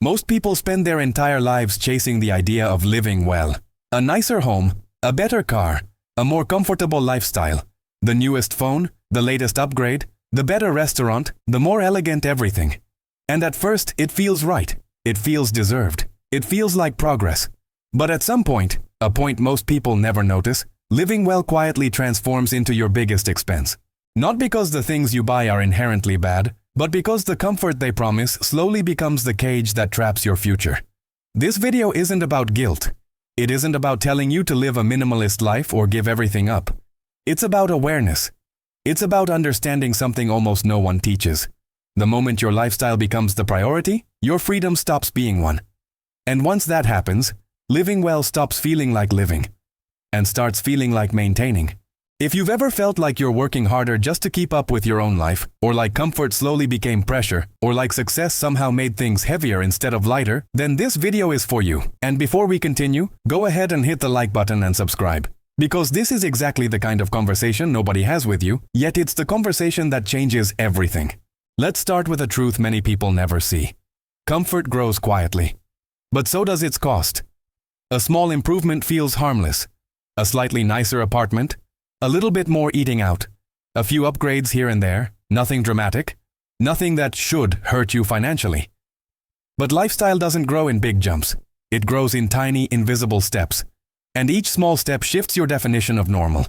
Most people spend their entire lives chasing the idea of living well. A nicer home, a better car, a more comfortable lifestyle, the newest phone, the latest upgrade, the better restaurant, the more elegant everything. And at first, it feels right. It feels deserved. It feels like progress. But at some point, a point most people never notice, living well quietly transforms into your biggest expense. Not because the things you buy are inherently bad, but because the comfort they promise slowly becomes the cage that traps your future. This video isn't about guilt. It isn't about telling you to live a minimalist life or give everything up. It's about awareness. It's about understanding something almost no one teaches. The moment your lifestyle becomes the priority, your freedom stops being one. And once that happens, living well stops feeling like living and starts feeling like maintaining. If you've ever felt like you're working harder just to keep up with your own life, or like comfort slowly became pressure, or like success somehow made things heavier instead of lighter, then this video is for you. And before we continue, go ahead and hit the like button and subscribe. Because this is exactly the kind of conversation nobody has with you, yet it's the conversation that changes everything. Let's start with a truth many people never see. Comfort grows quietly. But so does its cost. A small improvement feels harmless. A slightly nicer apartment, a little bit more eating out, a few upgrades here and there, nothing dramatic, nothing that should hurt you financially. But lifestyle doesn't grow in big jumps. It grows in tiny, invisible steps. And each small step shifts your definition of normal.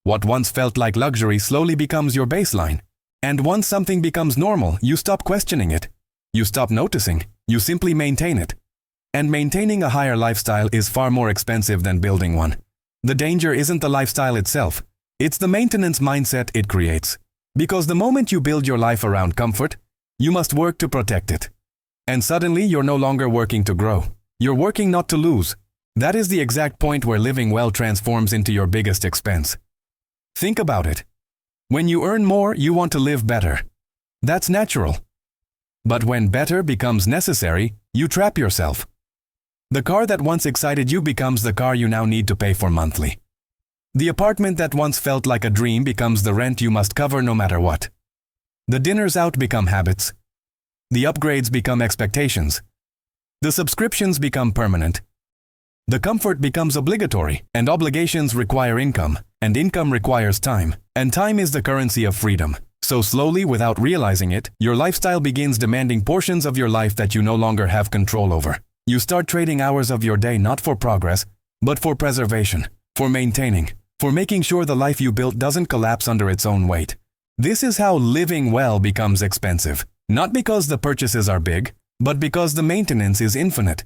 What once felt like luxury slowly becomes your baseline. And once something becomes normal, you stop questioning it. You stop noticing. You simply maintain it. And maintaining a higher lifestyle is far more expensive than building one. The danger isn't the lifestyle itself. It's the maintenance mindset it creates. Because the moment you build your life around comfort, you must work to protect it. And suddenly you're no longer working to grow. You're working not to lose. That is the exact point where living well transforms into your biggest expense. Think about it. When you earn more, you want to live better. That's natural. But when better becomes necessary, you trap yourself. The car that once excited you becomes the car you now need to pay for monthly. The apartment that once felt like a dream becomes the rent you must cover no matter what. The dinners out become habits. The upgrades become expectations. The subscriptions become permanent. The comfort becomes obligatory, and obligations require income, and income requires time, and time is the currency of freedom. So slowly, without realizing it, your lifestyle begins demanding portions of your life that you no longer have control over. You start trading hours of your day not for progress, but for preservation, for maintaining, for making sure the life you built doesn't collapse under its own weight. This is how living well becomes expensive. Not because the purchases are big, but because the maintenance is infinite.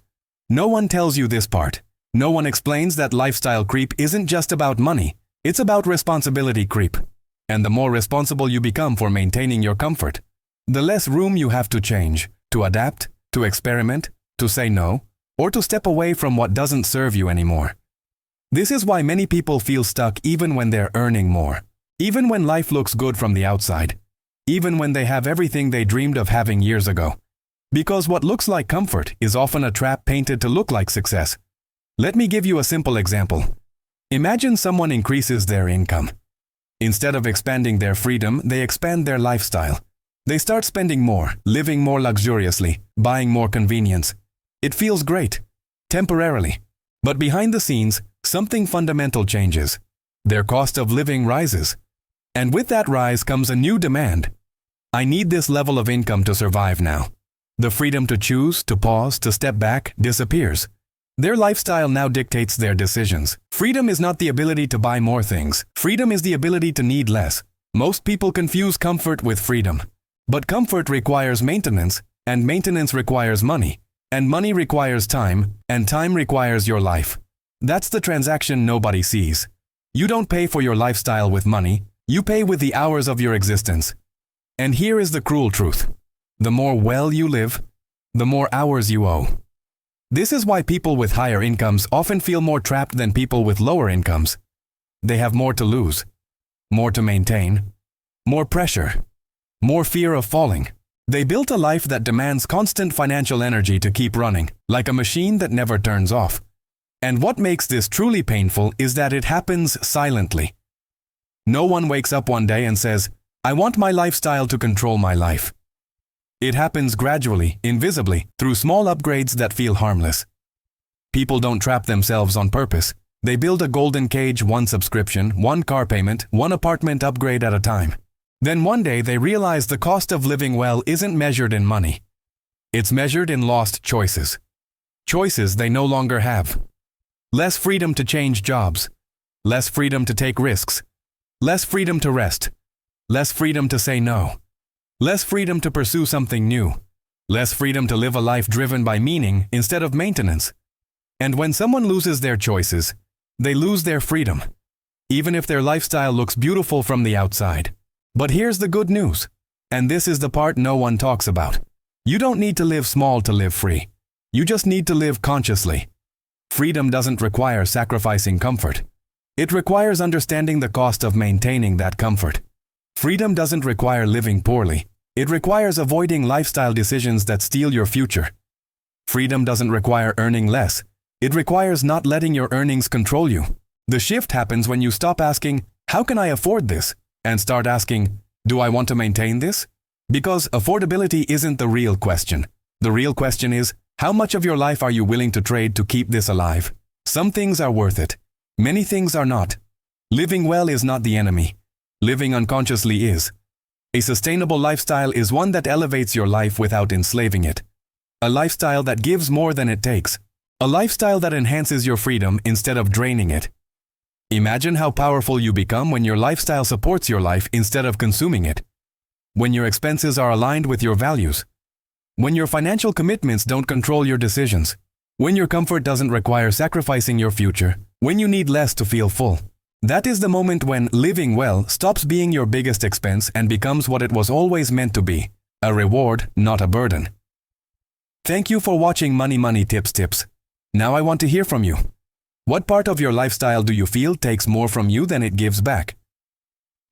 No one tells you this part. No one explains that lifestyle creep isn't just about money, it's about responsibility creep. And the more responsible you become for maintaining your comfort, the less room you have to change, to adapt, to experiment, to say no, or to step away from what doesn't serve you anymore. This is why many people feel stuck even when they're earning more, even when life looks good from the outside, even when they have everything they dreamed of having years ago. Because what looks like comfort is often a trap painted to look like success. Let me give you a simple example. Imagine someone increases their income. Instead of expanding their freedom, they expand their lifestyle. They start spending more, living more luxuriously, buying more convenience. It feels great, temporarily. But behind the scenes, something fundamental changes. Their cost of living rises. And with that rise comes a new demand. I need this level of income to survive now. The freedom to choose, to pause, to step back disappears. Their lifestyle now dictates their decisions. Freedom is not the ability to buy more things. Freedom is the ability to need less. Most people confuse comfort with freedom. But comfort requires maintenance, and maintenance requires money. And money requires time, and time requires your life. That's the transaction nobody sees. You don't pay for your lifestyle with money, you pay with the hours of your existence. And here is the cruel truth. The more well you live, the more hours you owe. This is why people with higher incomes often feel more trapped than people with lower incomes. They have more to lose, more to maintain, more pressure, more fear of falling. They built a life that demands constant financial energy to keep running, like a machine that never turns off. And what makes this truly painful is that it happens silently. No one wakes up one day and says, I want my lifestyle to control my life. It happens gradually, invisibly, through small upgrades that feel harmless. People don't trap themselves on purpose. They build a golden cage, one subscription, one car payment, one apartment upgrade at a time. Then one day they realize the cost of living well isn't measured in money. It's measured in lost choices. Choices they no longer have. Less freedom to change jobs. Less freedom to take risks. Less freedom to rest. Less freedom to say no. Less freedom to pursue something new. Less freedom to live a life driven by meaning instead of maintenance. And when someone loses their choices, they lose their freedom, even if their lifestyle looks beautiful from the outside. But here's the good news, and this is the part no one talks about. You don't need to live small to live free. You just need to live consciously. Freedom doesn't require sacrificing comfort. It requires understanding the cost of maintaining that comfort. Freedom doesn't require living poorly. It requires avoiding lifestyle decisions that steal your future. Freedom doesn't require earning less. It requires not letting your earnings control you. The shift happens when you stop asking, "How can I afford this?" and start asking, "Do I want to maintain this?" Because affordability isn't the real question. The real question is, how much of your life are you willing to trade to keep this alive? Some things are worth it. Many things are not. Living well is not the enemy. Living unconsciously is. A sustainable lifestyle is one that elevates your life without enslaving it. A lifestyle that gives more than it takes. A lifestyle that enhances your freedom instead of draining it. Imagine how powerful you become when your lifestyle supports your life instead of consuming it. When your expenses are aligned with your values. When your financial commitments don't control your decisions. When your comfort doesn't require sacrificing your future. When you need less to feel full. That is the moment when living well stops being your biggest expense and becomes what it was always meant to be, a reward, not a burden. Thank you for watching Money Tips. Now I want to hear from you. What part of your lifestyle do you feel takes more from you than it gives back?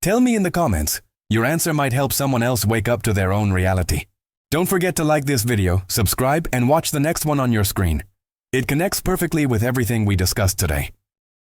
Tell me in the comments. Your answer might help someone else wake up to their own reality. Don't forget to like this video, subscribe, and watch the next one on your screen. It connects perfectly with everything we discussed today.